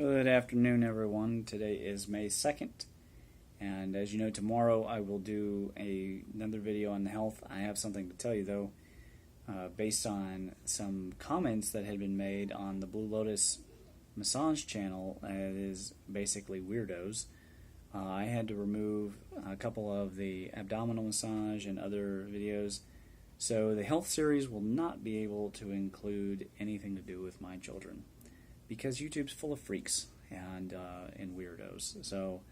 Good afternoon, everyone. Today is May 2nd, and as you know, tomorrow I will do another video on health. I have something to tell you, though, based on some comments that had been made on the Blue Lotus massage channel. It is basically weirdos. I had to remove a couple of the abdominal massage and other videos, so the health series will not be able to include anything to do with my children, because YouTube's full of freaks and weirdos. So,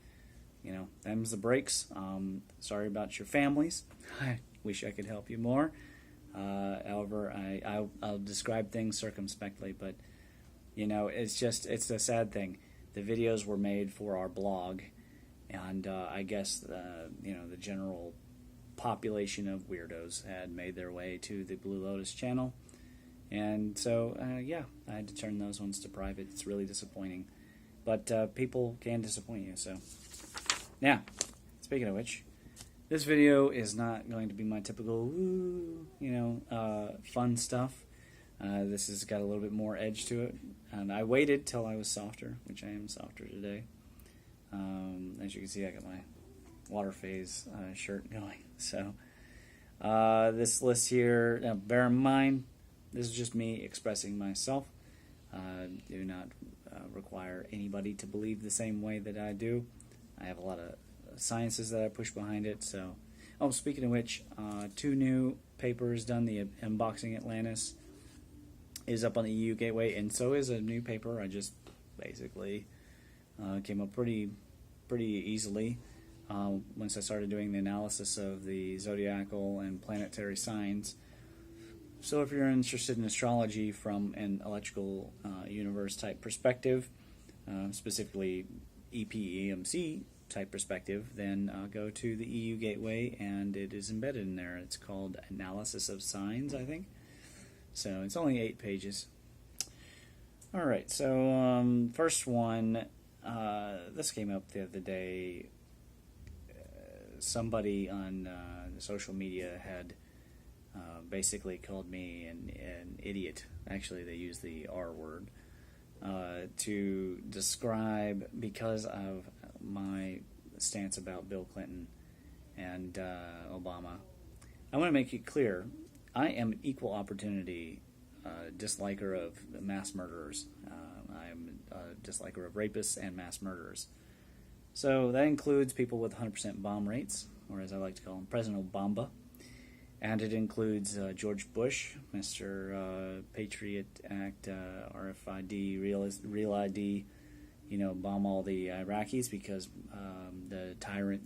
you know, them's the breaks. Sorry about your families. I wish I could help you more. However, I'll describe things circumspectly, but, you know, it's a sad thing. The videos were made for our blog, and I guess, you know, the general population of weirdos had made their way to the Blue Lotus channel. And so, yeah, I had to turn those ones to private. It's really disappointing. But people can disappoint you, so. Now, speaking of which, this video is not going to be my typical, fun stuff. This has got a little bit more edge to it. And I waited till I was softer, which I am softer today. As you can see, I got my water phase shirt going. So, this list here, now bear in mind, this is just me expressing myself. Do not require anybody to believe the same way that I do. I have a lot of sciences that I push behind it. So, oh, speaking of which, 2 new papers done. The Unboxing Atlantis is up on the EU Gateway, and so is a new paper. I just basically came up pretty easily once I started doing the analysis of the zodiacal and planetary signs. So if you're interested in astrology from an electrical universe type perspective, specifically EPEMC type perspective, then go to the EU Gateway, and it is embedded in there. It's called Analysis of Signs, I think. So it's only 8 pages. Alright, so first one, this came up the other day. Somebody on social media had basically called me an idiot. Actually, they used the R word to describe, because of my stance about Bill Clinton and Obama. I want to make it clear, I am an equal opportunity disliker of mass murderers. I am a disliker of rapists and mass murderers. So that includes people with 100% bomb rates, or as I like to call him, President Obama. And it includes George Bush, Mr. Patriot Act, RFID, Real ID, bomb all the Iraqis because the tyrant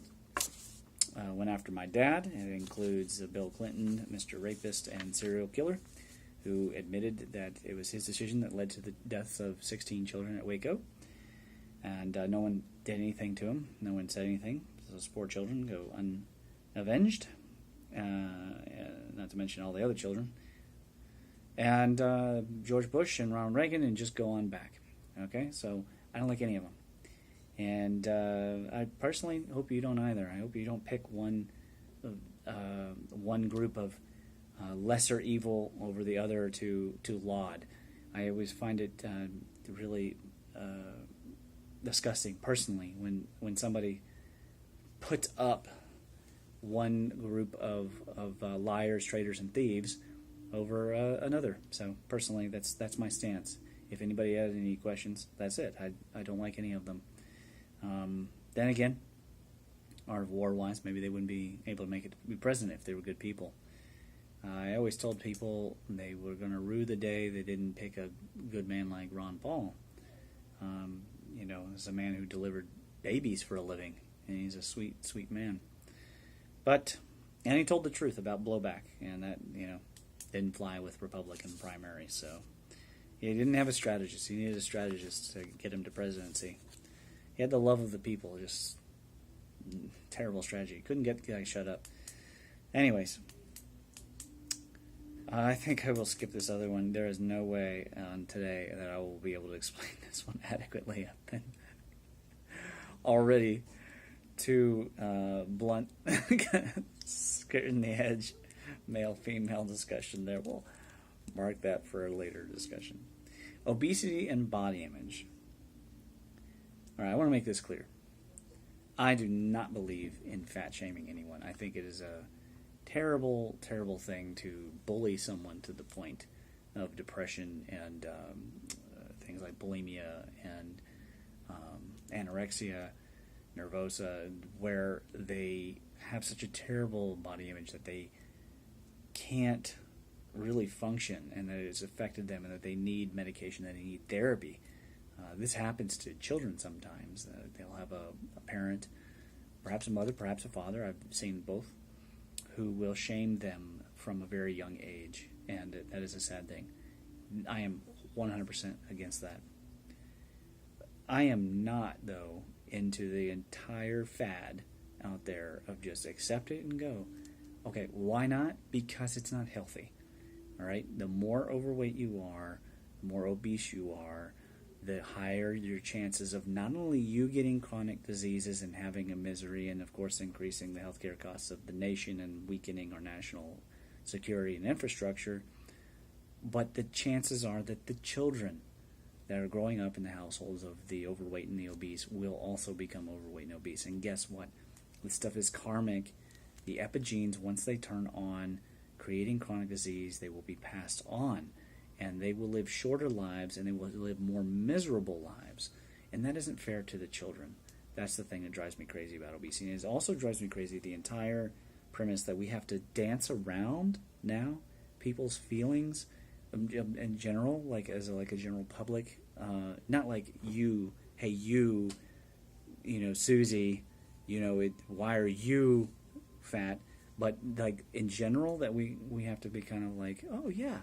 went after my dad. It includes Bill Clinton, Mr. Rapist and serial killer, who admitted that it was his decision that led to the deaths of 16 children at Waco. And no one did anything to him. No one said anything. Those poor children go unavenged. Not to mention all the other children, and George Bush and Ronald Reagan, and just go on back. Okay, so I don't like any of them, and I personally hope you don't either. I hope you don't pick one group of lesser evil over the other to laud. I always find it really disgusting, personally, when somebody puts up one group of liars, traitors, and thieves over another. So personally, that's my stance. If anybody has any questions, that's it. I don't like any of them. Then again, art of war-wise, maybe they wouldn't be able to make it to be president if they were good people. I always told people they were going to rue the day they didn't pick a good man like Ron Paul. As a man who delivered babies for a living, and he's a sweet, sweet man. And he told the truth about blowback, and that, didn't fly with Republican primaries. So he didn't have a strategist. He needed a strategist to get him to presidency. He had the love of the people, just terrible strategy. Couldn't get the guy shut up. Anyways, I think I will skip this other one. There is no way on today that I will be able to explain this one adequately. I've been already too blunt, skirting the edge, male-female discussion there. We'll mark that for a later discussion. Obesity and body image. All right, I want to make this clear. I do not believe in fat shaming anyone. I think it is a terrible, terrible thing to bully someone to the point of depression and things like bulimia and anorexia nervosa, where they have such a terrible body image that they can't really function and that it has affected them and that they need medication, that they need therapy. This happens to children sometimes. They'll have a parent, perhaps a mother, perhaps a father, I've seen both, who will shame them from a very young age, and that is a sad thing. I am 100% against that. I am not, though, into the entire fad out there of just accept it and go. Okay, why not? Because it's not healthy. All right? The more overweight you are, the more obese you are, the higher your chances of not only you getting chronic diseases and having a misery and, of course, increasing the healthcare costs of the nation and weakening our national security and infrastructure, but the chances are that the children that are growing up in the households of the overweight and the obese will also become overweight and obese. And guess what? This stuff is karmic. The epigenes, once they turn on, creating chronic disease, they will be passed on. And they will live shorter lives, and they will live more miserable lives. And that isn't fair to the children. That's the thing that drives me crazy about obesity. And it also drives me crazy the entire premise that we have to dance around now people's feelings in general, like as a general public. Not like you, hey you, Susie, why are you fat? But like in general, that we have to be kind of like, oh yeah,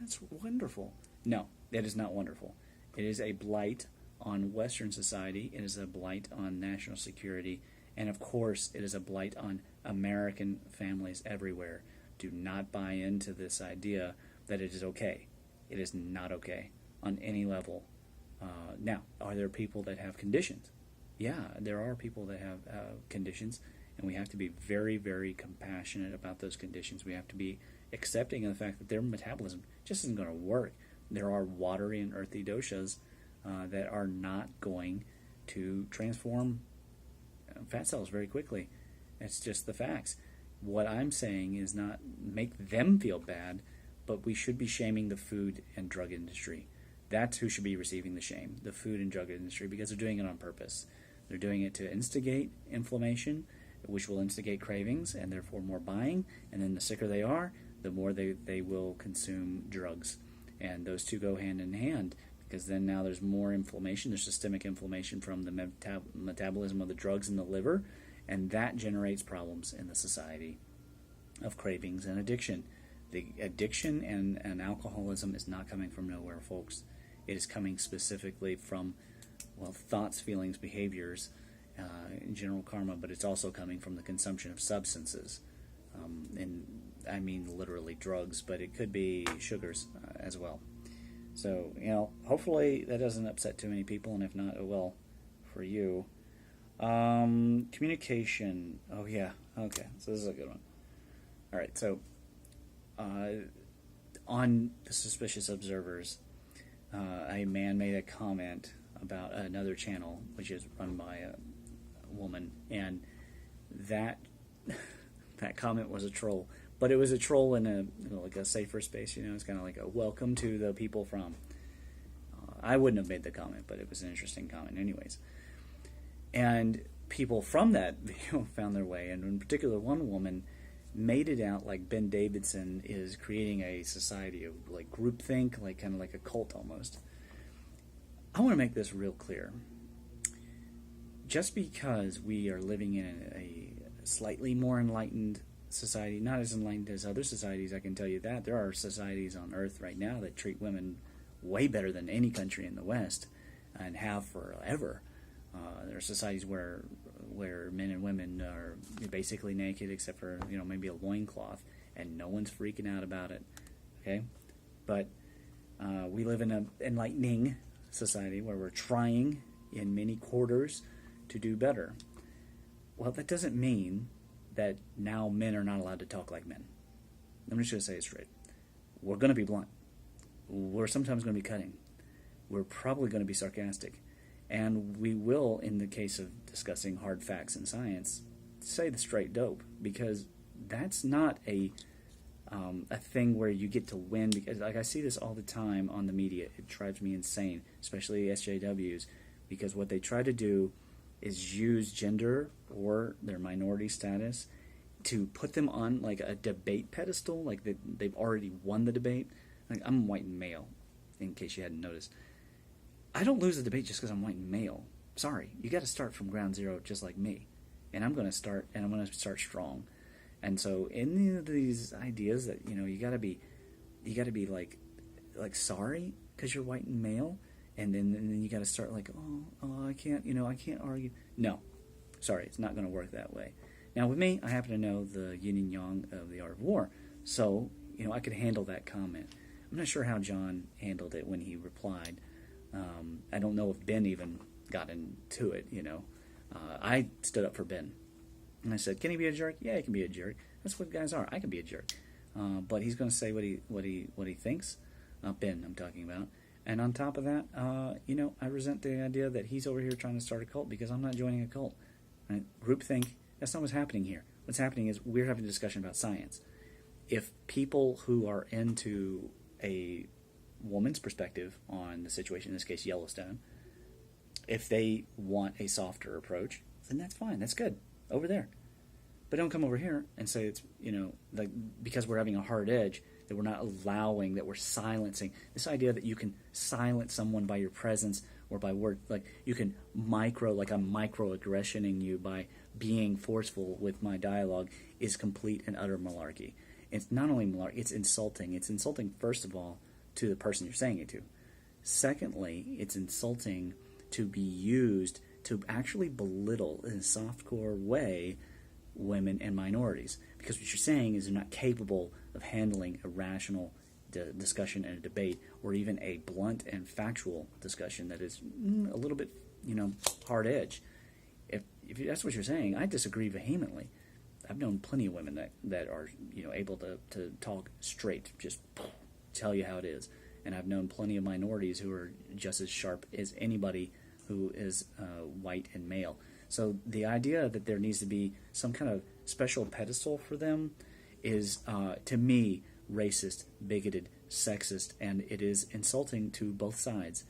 that's wonderful. No, that is not wonderful. It is a blight on Western society. It is a blight on national security. And of course, it is a blight on American families everywhere. Do not buy into this idea that it is okay. It is not okay on any level. Now, are there people that have conditions? Yeah, there are people that have conditions, and we have to be very, very compassionate about those conditions. We have to be accepting of the fact that their metabolism just isn't going to work. There are watery and earthy doshas that are not going to transform fat cells very quickly. It's just the facts. What I'm saying is not make them feel bad, but we should be shaming the food and drug industry. That's who should be receiving the shame, the food and drug industry, because they're doing it on purpose. They're doing it to instigate inflammation, which will instigate cravings and therefore more buying. And then the sicker they are, the more they will consume drugs. And those two go hand in hand, because then now there's more inflammation. There's systemic inflammation from the metabolism of the drugs in the liver, and that generates problems in the society of cravings and addiction. The addiction and alcoholism is not coming from nowhere, folks. It is coming specifically from, thoughts, feelings, behaviors, in general karma, but it's also coming from the consumption of substances. And I mean literally drugs, but it could be sugars as well. So, hopefully that doesn't upset too many people, and if not, it will for you. Communication. Oh, yeah. Okay, so this is a good one. All right, so on the Suspicious Observers, a man made a comment about another channel, which is run by a woman, and that comment was a troll. But it was a troll in a safer space. It's kind of like a welcome to the people from. I wouldn't have made the comment, but it was an interesting comment anyways. And people from that video found their way, and in particular one woman made it out like Ben Davidson is creating a society of like groupthink, like kind of like a cult almost. I want to make this real clear. Just because we are living in a slightly more enlightened society, not as enlightened as other societies, I can tell you that. There are societies on Earth right now that treat women way better than any country in the West, and have forever. There are societies where men and women are basically naked except for maybe a loincloth, and no one's freaking out about it. Okay, but we live in an enlightening society where we're trying in many quarters to do better. Well, that doesn't mean that now men are not allowed to talk like men. I'm just going to say it straight. We're going to be blunt. We're sometimes going to be cutting. We're probably going to be sarcastic. And we will, in the case of discussing hard facts and science, say the straight dope, because that's not a thing where you get to win. Because like I see this all the time on the media, it drives me insane, especially SJWs, because what they try to do is use gender or their minority status to put them on like a debate pedestal, like they've already won the debate. Like, I'm white and male, in case you hadn't noticed. I don't lose the debate just because I'm white and male. Sorry, you got to start from ground zero just like me, and I'm going to start, and I'm going to start strong. And so, in these ideas that you got to be like sorry because you're white and male, and then you got to start like, I can't argue. No, sorry, it's not going to work that way. Now with me, I happen to know the yin and yang of the art of war, so I could handle that comment. I'm not sure how John handled it when he replied. I don't know if Ben even got into it. I stood up for Ben, and I said, "Can he be a jerk? Yeah, he can be a jerk. That's what guys are. I can be a jerk, but he's going to say what he thinks." Ben, I'm talking about. And on top of that, I resent the idea that he's over here trying to start a cult, because I'm not joining a cult. Right? Groupthink. That's not what's happening here. What's happening is we're having a discussion about science. If people who are into a woman's perspective on the situation, in this case Yellowstone, if they want a softer approach, then that's fine. That's good. Over there. But don't come over here and say it's, like because we're having a hard edge, that we're not allowing, that we're silencing. This idea that you can silence someone by your presence or by word, like you can I'm microaggressioning you by being forceful with my dialogue, is complete and utter malarkey. It's not only malarkey, it's insulting. It's insulting, first of all, to the person you're saying it to. Secondly, it's insulting to be used to actually belittle, in a softcore way, women and minorities. Because what you're saying is they're not capable of handling a rational discussion and a debate, or even a blunt and factual discussion that is a little bit, hard edge. If that's what you're saying, I disagree vehemently. I've known plenty of women that are able to talk straight, just tell you how it is. And I've known plenty of minorities who are just as sharp as anybody who is white and male. So the idea that there needs to be some kind of special pedestal for them is, to me, racist, bigoted, sexist, and it is insulting to both sides.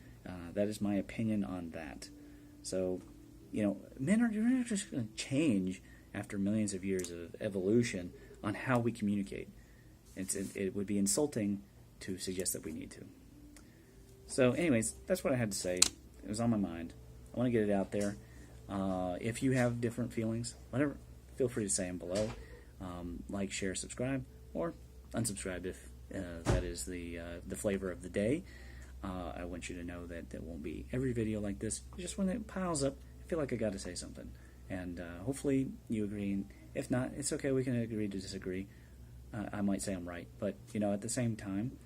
That is my opinion on that. So, men are not just going to change after millions of years of evolution on how we communicate. It would be insulting to suggest that we need to. So anyways, that's what I had to say. It was on my mind. I want to get it out there. If you have different feelings, whatever, feel free to say them below. Like, share, subscribe, or unsubscribe if that is the flavor of the day. I want you to know that there won't be every video like this. Just when it piles up, I feel like I got to say something. And hopefully you agree. And if not, it's okay. We can agree to disagree. I might say I'm right. But, at the same time,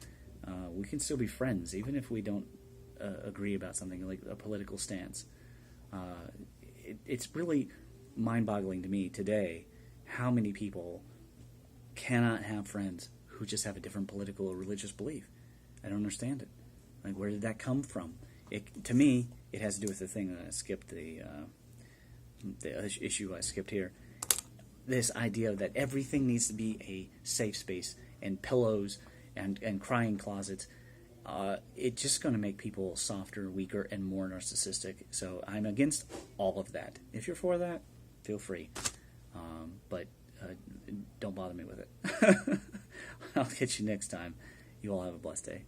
we can still be friends, even if we don't agree about something like a political stance. It's really mind-boggling to me today how many people cannot have friends who just have a different political or religious belief. I don't understand it. Like, where did that come from? To me, it has to do with the thing that I skipped, the issue I skipped here. This idea that everything needs to be a safe space, and pillows and crying closets. It's just going to make people softer, weaker, and more narcissistic. So I'm against all of that. If you're for that, feel free. But don't bother me with it. I'll catch you next time. You all have a blessed day.